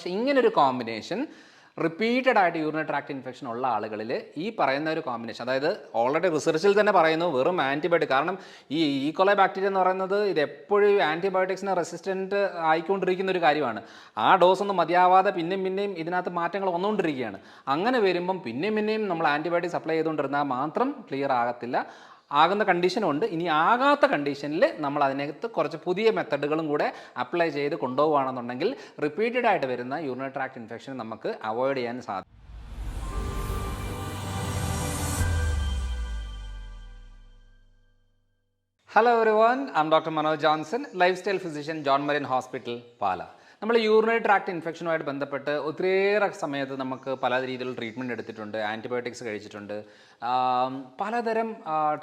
പക്ഷേ ഇങ്ങനൊരു combination repeated ആയിട്ട് യൂറിനറി ട്രാക്ട് ഇൻഫെക്ഷൻ ഉള്ള ആളുകളിൽ ഈ പറയുന്ന ഒരു കോമ്പിനേഷൻ, അതായത് ഓൾറെഡി റിസർച്ചിൽ തന്നെ പറയുന്നു വെറും ആൻറ്റിബയോട്ടിക്, കാരണം ഈ ഈക്കോളൈ ബാക്ടീരിയ എന്ന് പറയുന്നത് ഇത് എപ്പോഴും ആൻറ്റിബയോട്ടിക്സിന് റെസിസ്റ്റൻറ്റ് ആയിക്കൊണ്ടിരിക്കുന്ന ഒരു കാര്യമാണ്. ആ ഡോസ് ഒന്നും മതിയാവാതെ പിന്നെയും ഇതിനകത്ത് മാറ്റങ്ങൾ വന്നുകൊണ്ടിരിക്കുകയാണ്. അങ്ങനെ വരുമ്പം പിന്നെയും നമ്മൾ ആൻറ്റിബയോട്ടിക് സപ്ലൈ ചെയ്തുകൊണ്ടിരുന്നാൽ മാത്രം ക്ലിയർ ആകത്തില്ല. ആകുന്ന കണ്ടീഷനുണ്ട്. ഇനി ആകാത്ത കണ്ടീഷനിൽ നമ്മൾ അതിനകത്ത് കുറച്ച് പുതിയ മെത്തഡുകളും കൂടെ അപ്ലൈ ചെയ്ത് കൊണ്ടുപോവുകയാണെന്നുണ്ടെങ്കിൽ റിപ്പീറ്റഡ് ആയിട്ട് വരുന്ന യൂറിനറി ട്രാക്ട് ഇൻഫെക്ഷൻ നമുക്ക് അവോയ്ഡ് ചെയ്യാൻ സാധിക്കും. Hello everyone, I am doctor Manoj Johnson, lifestyle physician, John Marian hospital, Pala. നമ്മൾ യൂറിനറി ട്രാക്ട് ഇൻഫെക്ഷനുമായിട്ട് ബന്ധപ്പെട്ട് ഒത്തിരിയേറെ സമയത്ത് നമുക്ക് പല രീതിയിലുള്ള ട്രീറ്റ്മെൻറ്റ് എടുത്തിട്ടുണ്ട്, ആൻറ്റിബയോട്ടിക്സ് കഴിച്ചിട്ടുണ്ട്, പലതരം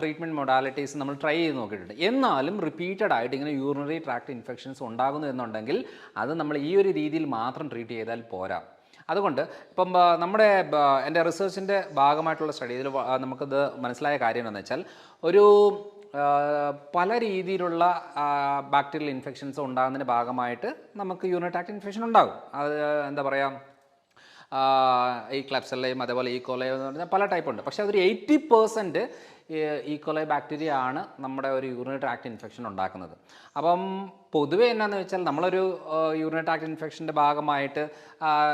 ട്രീറ്റ്മെൻറ്റ് മൊഡാലിറ്റീസ് നമ്മൾ ട്രൈ ചെയ്ത് നോക്കിയിട്ടുണ്ട്. എന്നാലും റിപ്പീറ്റഡ് ആയിട്ട് ഇങ്ങനെ യൂറിനറി ട്രാക്ട് ഇൻഫെക്ഷൻസ് ഉണ്ടാകുന്നു എന്നുണ്ടെങ്കിൽ അത് നമ്മൾ ഈ ഒരു രീതിയിൽ മാത്രം ട്രീറ്റ് ചെയ്താൽ പോരാ. അതുകൊണ്ട് ഇപ്പം എൻ്റെ റിസർച്ചിൻ്റെ ഭാഗമായിട്ടുള്ള സ്റ്റഡിയിൽ നമുക്കത് മനസ്സിലായ കാര്യം എന്താണെന്ന് വെച്ചാൽ, ഒരു പല രീതിയിലുള്ള ബാക്ടീരിയൽ ഇൻഫെക്ഷൻസ് ഉണ്ടാകുന്നതിൻ്റെ ഭാഗമായിട്ട് നമുക്ക് യൂറിനറി ട്രാക്ട് ഇൻഫെക്ഷൻ ഉണ്ടാകും. അത് എന്താ പറയുക, ഈ ക്ലെപ്സെല്ലയും അതേപോലെ ഈക്കോലൈ എന്ന് പറഞ്ഞാൽ പല ടൈപ്പ് ഉണ്ട്. പക്ഷേ അതൊരു 80% ഈക്കോലൈ ബാക്ടീരിയ ആണ് നമ്മുടെ ഒരു യൂറിനറി ട്രാക്ട് ഇൻഫെക്ഷൻ ഉണ്ടാക്കുന്നത്. അപ്പം പൊതുവെ എന്നാന്ന് വെച്ചാൽ നമ്മളൊരു യൂറിനറി ട്രാക്ട് ഇൻഫെക്ഷൻ്റെ ഭാഗമായിട്ട്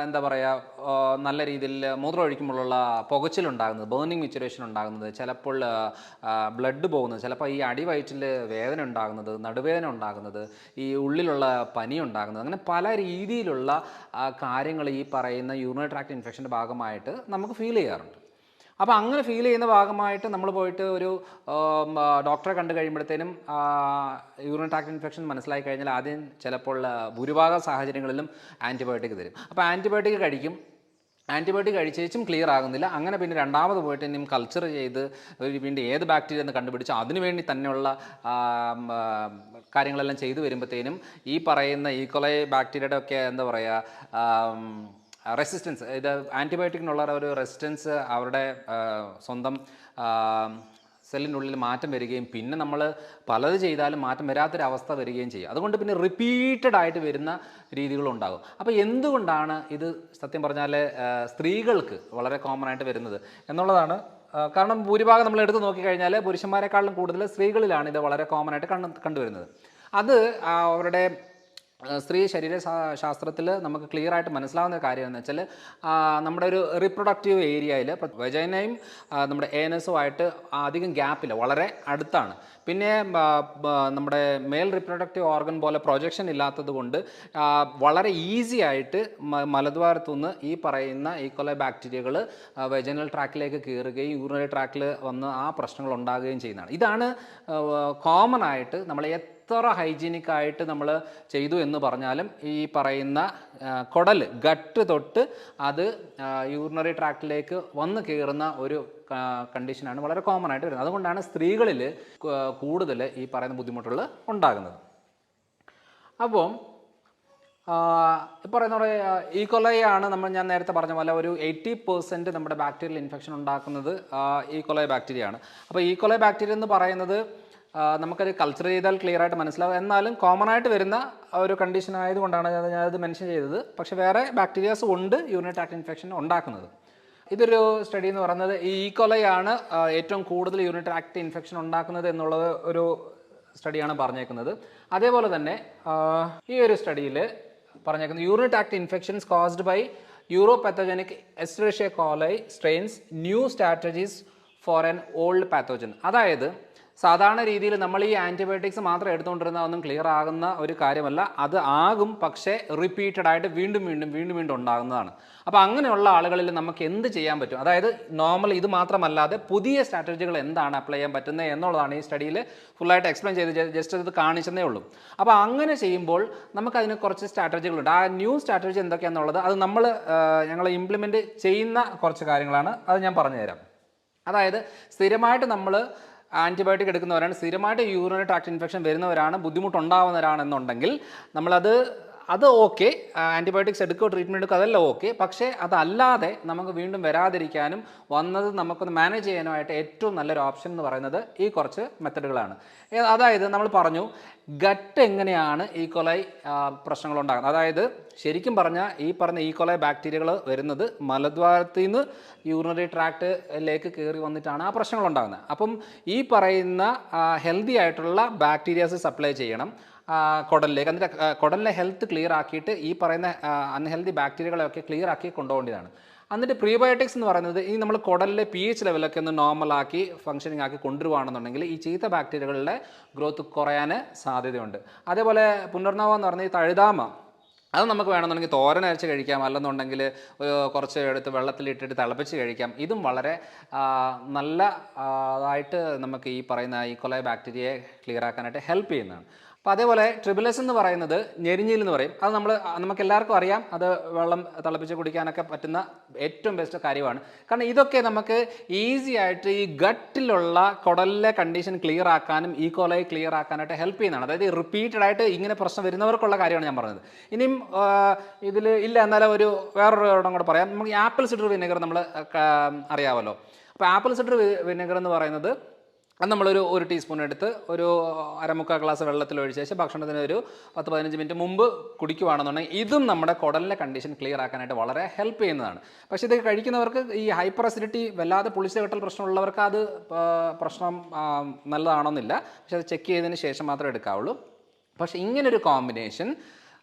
എന്താ പറയുക, നല്ല രീതിയിൽ മൂത്രം ഒഴിക്കുമ്പോഴുള്ള പുകച്ചിലുണ്ടാകുന്നത്, ബേണിംഗ് മിച്ചുറേഷൻ ഉണ്ടാകുന്നത്, ചിലപ്പോൾ ബ്ലഡ് പോകുന്നത്, ചിലപ്പോൾ ഈ അടിവയറ്റിൽ വേദന ഉണ്ടാകുന്നത്, നടുവേദന ഉണ്ടാകുന്നത്, ഈ ഉള്ളിലുള്ള പനി ഉണ്ടാകുന്നത്, അങ്ങനെ പല രീതിയിലുള്ള കാര്യങ്ങൾ ഈ പറയുന്ന യൂറിനറി ട്രാക്ട് ഇൻഫെക്ഷൻ്റെ ഭാഗമായിട്ട് നമുക്ക് ഫീൽ ചെയ്യാറുണ്ട്. അപ്പോൾ അങ്ങനെ ഫീൽ ചെയ്യുന്ന ഭാഗമായിട്ട് നമ്മൾ പോയിട്ട് ഒരു ഡോക്ടറെ കണ്ടു കഴിയുമ്പോഴത്തേനും യൂറിനറി ട്രാക്ട് ഇൻഫെക്ഷൻ മനസ്സിലായി കഴിഞ്ഞാൽ ആദ്യം ചിലപ്പോൾ ഭൂരിഭാഗം സാഹചര്യങ്ങളിലും ആൻറ്റിബയോട്ടിക് തരും. അപ്പോൾ ആൻറ്റിബയോട്ടിക് കഴിക്കും. ആൻറ്റിബയോട്ടിക് കഴിച്ചേച്ചും ക്ലിയർ ആകുന്നില്ല. അങ്ങനെ പിന്നെ രണ്ടാമത് പോയിട്ട് ഇനിയും കൾച്ചർ ചെയ്ത് വീണ്ടും ഏത് ബാക്ടീരിയ എന്ന് കണ്ടുപിടിച്ച് അതിനുവേണ്ടി തന്നെയുള്ള കാര്യങ്ങളെല്ലാം ചെയ്തു വരുമ്പോഴത്തേനും ഈ പറയുന്ന ഈക്കോലൈ ബാക്ടീരിയയുടെ ഒക്കെ എന്താ പറയുക റെസിസ്റ്റൻസ്, ഇത് ആൻറ്റിബയോട്ടിക്കിനുള്ള ഒരു റെസിസ്റ്റൻസ് അവരുടെ സ്വന്തം സെല്ലിനുള്ളിൽ മാറ്റം വരികയും പിന്നെ നമ്മൾ പലത് ചെയ്താലും മാറ്റം വരാത്തൊരവസ്ഥ വരികയും ചെയ്യും. അതുകൊണ്ട് പിന്നെ റിപ്പീറ്റഡ് ആയിട്ട് വരുന്ന രീതികളുണ്ടാകും. അപ്പോൾ എന്തുകൊണ്ടാണ് ഇത് സത്യം പറഞ്ഞാൽ സ്ത്രീകൾക്ക് വളരെ കോമൺ ആയിട്ട് വരുന്നത് എന്നുള്ളതാണ്. കാരണം ഭൂരിഭാഗം നമ്മൾ എടുത്ത് നോക്കിക്കഴിഞ്ഞാൽ പുരുഷന്മാരെക്കാളും കൂടുതൽ സ്ത്രീകളിലാണ് ഇത് വളരെ കോമൺ ആയിട്ട് കണ്ടുവരുന്നത്. അത് അവരുടെ സ്ത്രീ ശരീര ശാസ്ത്രത്തിൽ നമുക്ക് ക്ലിയർ ആയിട്ട് മനസ്സിലാവുന്ന കാര്യം എന്ന് വെച്ചാൽ, നമ്മുടെ ഒരു റീപ്രൊഡക്റ്റീവ് ഏരിയയിൽ വജൈനയും നമ്മുടെ ഏനസുമായിട്ട് അധികം ഗ്യാപ്പില്ല, വളരെ അടുത്താണ്. പിന്നെ നമ്മുടെ മെയിൽ റീപ്രൊഡക്റ്റീവ് ഓർഗൻ പോലെ പ്രൊജക്ഷൻ ഇല്ലാത്തത് കൊണ്ട് വളരെ ഈസി ആയിട്ട് മലദ്വാരത്തുനിന്ന് ഈ പറയുന്ന ഈക്കോലൈ ബാക്ടീരിയകൾ വെജൈനൽ ട്രാക്കിലേക്ക് കയറുകയും യൂറിനറി ട്രാക്കിൽ വന്ന് ആ പ്രശ്നങ്ങൾ ഉണ്ടാകുകയും ചെയ്യുന്നതാണ്. ഇതാണ് കോമൺ ആയിട്ട് നമ്മൾ എത്ര ഹൈജീനിക് ആയിട്ട് നമ്മൾ ചെയ്തു എന്ന് പറഞ്ഞാലും ഈ പറയുന്ന കുടൽ ഗട്ട് തൊട്ട് അത് യൂറിനറി ട്രാക്റ്റിലേക്ക് വന്ന് കയറുന്ന ഒരു കണ്ടീഷനാണ് വളരെ കോമൺ ആയിട്ട് വരുന്നത്. അതുകൊണ്ടാണ് സ്ത്രീകളിൽ കൂടുതൽ ഈ പറയുന്ന ബുദ്ധിമുട്ടുകൾ ഉണ്ടാകുന്നത്. അപ്പോൾ പറയുന്ന പോലെ ഈക്കോലൈ ആണ് ഞാൻ നേരത്തെ പറഞ്ഞ പോലെ ഒരു 80% നമ്മുടെ ബാക്ടീരിയൽ ഇൻഫെക്ഷൻ ഉണ്ടാക്കുന്നത് ഈക്കോലൈ ബാക്ടീരിയ ആണ്. അപ്പോൾ ഈക്കോലൈ ബാക്ടീരിയ എന്ന് പറയുന്നത് നമുക്കത് കൾച്ചർ ചെയ്താൽ ക്ലിയർ ആയിട്ട് മനസ്സിലാവും. എന്നാലും കോമൺ ആയിട്ട് വരുന്ന ഒരു കണ്ടീഷൻ ആയതുകൊണ്ടാണ് ഞാനത് മെൻഷൻ ചെയ്തത്. പക്ഷേ വേറെ ബാക്ടീരിയാസ് ഉണ്ട് യൂറിനറി ട്രാക്ട് ഇൻഫെക്ഷൻ ഉണ്ടാക്കുന്നത്. ഇതൊരു സ്റ്റഡി എന്ന് പറയുന്നത് ഈ ഈക്കോലൈ ആണ് ഏറ്റവും കൂടുതൽ യൂറിനറി ട്രാക്ട് ഇൻഫെക്ഷൻ ഉണ്ടാക്കുന്നത് എന്നുള്ളത് ഒരു സ്റ്റഡിയാണ് പറഞ്ഞേക്കുന്നത്. അതേപോലെ തന്നെ ഈ ഒരു സ്റ്റഡിയിൽ പറഞ്ഞേക്കുന്നത് urinary tract infections caused by uropathogenic Escherichia coli strains, new strategies for an old pathogen. അതായത് സാധാരണ രീതിയിൽ നമ്മൾ ഈ ആൻറ്റിബയോട്ടിക്സ് മാത്രം എടുത്തുകൊണ്ടിരുന്ന ഒന്നും ക്ലിയർ ആകുന്ന ഒരു കാര്യമല്ല. അത് ആകും, പക്ഷേ റിപ്പീറ്റഡ് ആയിട്ട് വീണ്ടും ഉണ്ടാകുന്നതാണ്. അപ്പോൾ അങ്ങനെയുള്ള ആളുകളിൽ നമുക്ക് എന്ത് ചെയ്യാൻ പറ്റും, അതായത് നോർമൽ ഇത് മാത്രമല്ലാതെ പുതിയ സ്ട്രാറ്റജികൾ എന്താണ് അപ്ലൈ ചെയ്യാൻ പറ്റുന്നത് എന്നുള്ളതാണ് ഈ സ്റ്റഡിയിൽ ഫുള്ളായിട്ട് എക്സ്പ്ലെയിൻ ചെയ്ത് ജസ്റ്റ് ഇത് കാണിച്ചതേ ഉള്ളൂ. അപ്പോൾ അങ്ങനെ ചെയ്യുമ്പോൾ നമുക്കതിന് കുറച്ച് സ്ട്രാറ്റജികളുണ്ട്. ആ ന്യൂ സ്ട്രാറ്റജി എന്തൊക്കെയാണെന്നുള്ളത് അത് ഞങ്ങൾ ഇംപ്ലിമെൻറ്റ് ചെയ്യുന്ന കുറച്ച് കാര്യങ്ങളാണ്. അത് ഞാൻ പറഞ്ഞുതരാം. അതായത് സ്ഥിരമായിട്ട് നമ്മൾ ആൻറ്റിബയോട്ടിക് എടുക്കുന്നവരാണ്, സ്ഥിരമായിട്ട് യൂറിനറി ട്രാക്ട് ഇൻഫെക്ഷൻ വരുന്നവരാണ്, ബുദ്ധിമുട്ടുണ്ടാവുന്നവരാണെന്നുണ്ടെങ്കിൽ നമ്മളത് അത് ഓക്കെ, ആൻറ്റിബയോട്ടിക്സ് എടുക്കുക, ട്രീറ്റ്മെൻറ്റ് എടുക്കുക, അതെല്ലാം ഓക്കെ. പക്ഷേ അതല്ലാതെ നമുക്ക് വീണ്ടും വരാതിരിക്കാനും വന്നത് നമുക്കൊന്ന് മാനേജ് ചെയ്യാനുമായിട്ട് ഏറ്റവും നല്ലൊരു ഓപ്ഷൻ എന്ന് പറയുന്നത് ഈ കുറച്ച് മെത്തഡുകളാണ്. അതായത് നമ്മൾ പറഞ്ഞു ഗട്ട് എങ്ങനെയാണ് ഈക്കോലൈ പ്രശ്നങ്ങളുണ്ടാകുന്നത്. അതായത് ശരിക്കും പറഞ്ഞാൽ ഈ പറഞ്ഞ ഈക്കോലൈ ബാക്ടീരിയകൾ വരുന്നത് മലദ്വാരത്തിൽ നിന്ന് യൂറിനറി ട്രാക്റ്റിലേക്ക് കയറി വന്നിട്ടാണ് ആ പ്രശ്നങ്ങൾ ഉണ്ടാകുന്നത്. അപ്പം ഈ പറയുന്ന ഹെൽത്തി ആയിട്ടുള്ള ബാക്ടീരിയാസ് സപ്ലൈ ചെയ്യണം കുടലിലേക്ക്. എന്നിട്ട് കുടലിനെ ഹെൽത്ത് ക്ലിയർ ആക്കിയിട്ട് ഈ പറയുന്ന അൺഹെൽത്തി ബാക്ടീരിയകളെയൊക്കെ ക്ലിയർ ആക്കി കൊണ്ടുപോകേണ്ടതാണ്. എന്നിട്ട് പ്രീബയോട്ടിക്സ് എന്ന് പറയുന്നത് ഈ നമ്മൾ കുടലിലെ pH ലെവലൊക്കെ ഒന്ന് നോർമലാക്കി ഫംഗ്ഷനിങ് ആക്കി കൊണ്ടുവരുവാണെന്നുണ്ടെങ്കിൽ ഈ ചീത്ത ബാക്ടീരിയകളുടെ ഗ്രോത്ത് കുറയാൻ സാധ്യതയുണ്ട്. അതേപോലെ പുനർനവം എന്ന് പറഞ്ഞാൽ ഈ തഴുതാമ, അത് നമുക്ക് വേണമെന്നുണ്ടെങ്കിൽ തോരൻ അരച്ച് കഴിക്കാം, അല്ലെന്നുണ്ടെങ്കിൽ കുറച്ച് എടുത്ത് വെള്ളത്തിലിട്ടിട്ട് തിളപ്പിച്ച് കഴിക്കാം. ഇതും വളരെ നല്ല ആയിട്ട് നമുക്ക് ഈ പറയുന്ന ഈക്കോലൈ ബാക്ടീരിയയെ ക്ലിയർ ആക്കാനായിട്ട് ഹെൽപ്പ് ചെയ്യുന്നതാണ്. അപ്പോൾ അതേപോലെ ട്രിബിലസ് എന്ന് പറയുന്നത് ഞെരിഞ്ഞിൽ എന്ന് പറയും. അത് നമുക്ക് എല്ലാവർക്കും അറിയാം, അത് വെള്ളം തിളപ്പിച്ച് കുടിക്കാനൊക്കെ പറ്റുന്ന ഏറ്റവും ബെസ്റ്റ് കാര്യമാണ്. കാരണം ഇതൊക്കെ നമുക്ക് ഈസി ആയിട്ട് ഈ ഗട്ടിലുള്ള കുടലിലെ കണ്ടീഷൻ ക്ലിയർ ആക്കാനും ഈക്കോലൈ ക്ലിയർ ആക്കാനായിട്ട് ഹെൽപ്പ് ചെയ്യുന്നതാണ്. അതായത് റിപ്പീറ്റഡ് ആയിട്ട് ഇങ്ങനെ പ്രശ്നം വരുന്നവർക്കുള്ള കാര്യമാണ് ഞാൻ പറഞ്ഞത്. ഇനിയും ഇതിൽ ഇല്ല എന്നാലും വേറൊരു ഇടം കൂടെ പറയാം. നമുക്ക് ആപ്പിൾ സിഡർ വിനെഗർ നമ്മൾ അറിയാമല്ലോ. അപ്പോൾ ആപ്പിൾ സിഡർ വിനെഗർ എന്ന് പറയുന്നത് അത് ഒരു ടീസ്പൂൺ എടുത്ത് ഒരു 1/4 ഗ്ലാസ് വെള്ളത്തിൽ ഒഴിച്ച ശേഷം ഭക്ഷണത്തിന് ഒരു 10-15 മിനിറ്റ് മുമ്പ് കുടിക്കുകയാണെന്നുണ്ടെങ്കിൽ ഇതും നമ്മുടെ കുടലിലെ കണ്ടീഷൻ ക്ലിയർ ആക്കാനായിട്ട് വളരെ ഹെൽപ്പ് ചെയ്യുന്നതാണ്. പക്ഷേ ഇത് കഴിക്കുന്നവർക്ക് ഈ ഹൈപ്പർ അസിഡിറ്റി വല്ലാതെ പുളിച്ച കെട്ടൽ പ്രശ്നമുള്ളവർക്ക് അത് പ്രശ്നം നല്ലതാണെന്നില്ല. പക്ഷേ അത് ചെക്ക് ചെയ്തതിന് ശേഷം മാത്രമേ എടുക്കാവുള്ളൂ. പക്ഷേ ഇങ്ങനൊരു കോമ്പിനേഷൻ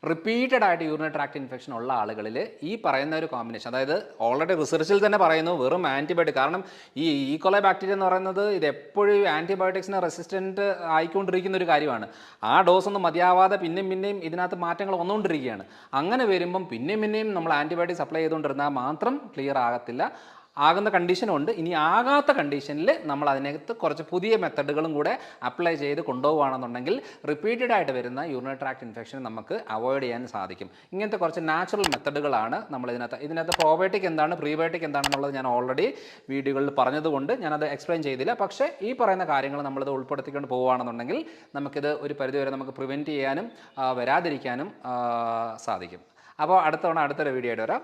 റിപ്പീറ്റഡ് ആയിട്ട് യൂറിനറി ട്രാക്ട് ഇൻഫെക്ഷൻ ഉള്ള ആളുകളിൽ ഈ പറയുന്ന ഒരു കോമ്പിനേഷൻ, അതായത് ഓൾറെഡി റിസർച്ചിൽ തന്നെ പറയുന്നു വെറും ആൻറ്റിബയോട്ടിക്. കാരണം ഈ ഈക്കോലൈ ബാക്ടീരിയ എന്ന് പറയുന്നത് ഇത് എപ്പോഴും ആൻറ്റിബയോട്ടിക്സിന് റെസിസ്റ്റൻറ്റ് ആയിക്കൊണ്ടിരിക്കുന്ന ഒരു കാര്യമാണ്. ആ ഡോസ് ഒന്നും മതിയാവാതെ പിന്നെയും ഇതിനകത്ത് മാറ്റങ്ങൾ വന്നുകൊണ്ടിരിക്കുകയാണ്. അങ്ങനെ വരുമ്പം പിന്നെയും നമ്മൾ ആൻറ്റിബയോട്ടിക് സപ്ലൈ ചെയ്തുകൊണ്ടിരുന്നാൽ മാത്രം ക്ലിയർ ആകത്തില്ല. ആകുന്ന കണ്ടീഷനുണ്ട്. ഇനി ആകാത്ത കണ്ടീഷനിൽ നമ്മൾ അതിനകത്ത് കുറച്ച് പുതിയ മെത്തഡുകളും കൂടെ അപ്ലൈ ചെയ്ത് കൊണ്ടുപോകുകയാണെന്നുണ്ടെങ്കിൽ റിപ്പീറ്റഡ് ആയിട്ട് വരുന്ന യൂറിനറി ട്രാക്ട് ഇൻഫെക്ഷൻ നമുക്ക് അവോയ്ഡ് ചെയ്യാൻ സാധിക്കും. ഇങ്ങനത്തെ കുറച്ച് നാച്ചുറൽ മെത്തഡുകളാണ് നമ്മൾ ഇതിനകത്ത് പ്രോബയോട്ടിക് എന്താണ്, പ്രീബയോട്ടിക് എന്താണെന്നുള്ളത് ഞാൻ ഓൾറെഡി വീഡിയോകളിൽ പറഞ്ഞതുകൊണ്ട് ഞാനത് എക്സ്പ്ലെയിൻ ചെയ്തില്ല. പക്ഷേ ഈ പറയുന്ന കാര്യങ്ങൾ നമ്മളിത് ഉൾപ്പെടുത്തിക്കൊണ്ട് പോവുകയാണെന്നുണ്ടെങ്കിൽ നമുക്കിത് ഒരു പരിധിവരെ നമുക്ക് പ്രിവെൻറ്റ് ചെയ്യാനും വരാതിരിക്കാനും സാധിക്കും. അപ്പോൾ അടുത്തൊരു വീഡിയോ ആയിട്ട് വരാം.